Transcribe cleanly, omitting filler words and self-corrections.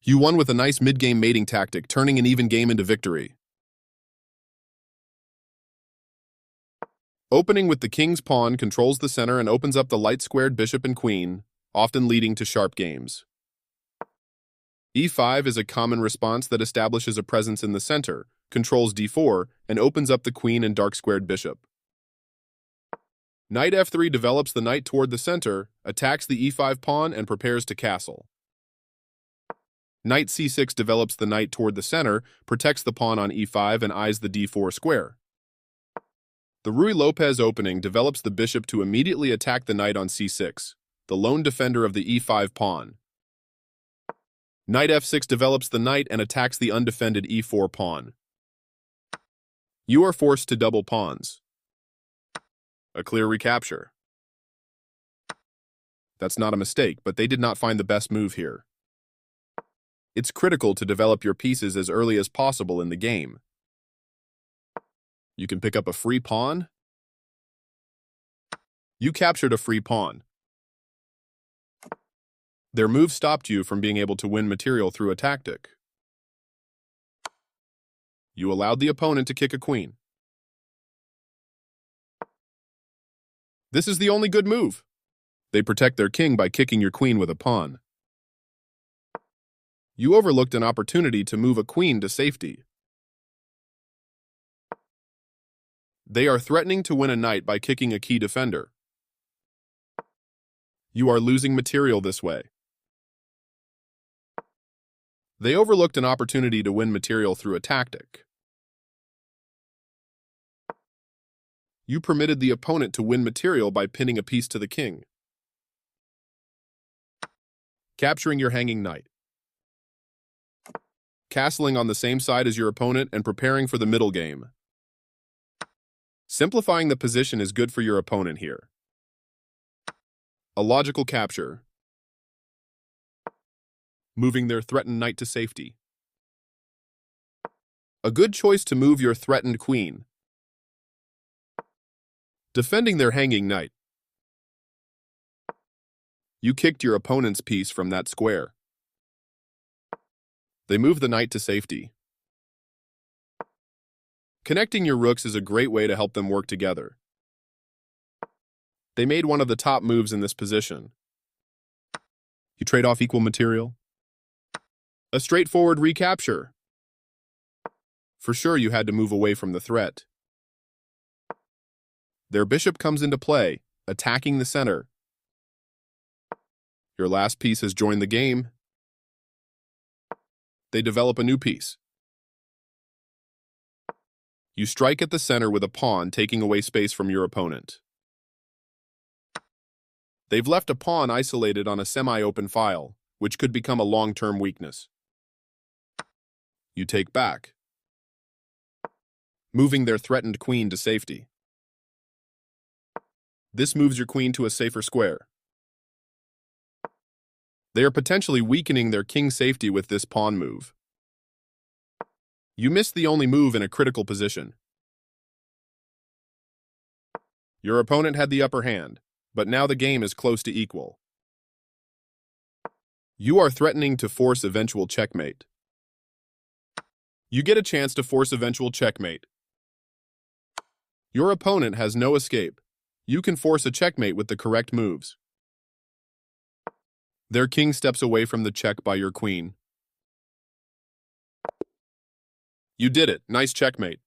You won with a nice mid-game mating tactic, turning an even game into victory. Opening with the king's pawn controls the center and opens up the light-squared bishop and queen, often leading to sharp games. e5 is a common response that establishes a presence in the center, controls d4, and opens up the queen and dark-squared bishop. Knight f3 develops the knight toward the center, attacks the e5 pawn, and prepares to castle. Knight c6 develops the knight toward the center, protects the pawn on e5, and eyes the d4 square. The Ruy Lopez opening develops the bishop to immediately attack the knight on c6, the lone defender of the e5 pawn. Knight f6 develops the knight and attacks the undefended e4 pawn. You are forced to double pawns. A clear recapture. That's not a mistake, but they did not find the best move here. It's critical to develop your pieces as early as possible in the game. You can pick up a free pawn. You captured a free pawn. Their move stopped you from being able to win material through a tactic. You allowed the opponent to kick a queen. This is the only good move. They protect their king by kicking your queen with a pawn. You overlooked an opportunity to move a queen to safety. They are threatening to win a knight by kicking a key defender. You are losing material this way. They overlooked an opportunity to win material through a tactic. You permitted the opponent to win material by pinning a piece to the king. Capturing your hanging knight. Castling on the same side as your opponent and preparing for the middle game. Simplifying the position is good for your opponent here. A logical capture. Moving their threatened knight to safety. A good choice to move your threatened queen. Defending their hanging knight. You kicked your opponent's piece from that square. They move the knight to safety. Connecting your rooks is a great way to help them work together. They made one of the top moves in this position. You trade off equal material. A straightforward recapture. For sure you had to move away from the threat. Their bishop comes into play, attacking the center. Your last piece has joined the game. They develop a new piece. You strike at the center with a pawn, taking away space from your opponent. They've left a pawn isolated on a semi-open file, which could become a long-term weakness. You take back, moving their threatened queen to safety. This moves your queen to a safer square. They are potentially weakening their king's safety with this pawn move. You missed the only move in a critical position. Your opponent had the upper hand, but now the game is close to equal. You are threatening to force eventual checkmate. You get a chance to force eventual checkmate. Your opponent has no escape. You can force a checkmate with the correct moves. Their king steps away from the check by your queen. You did it. Nice checkmate.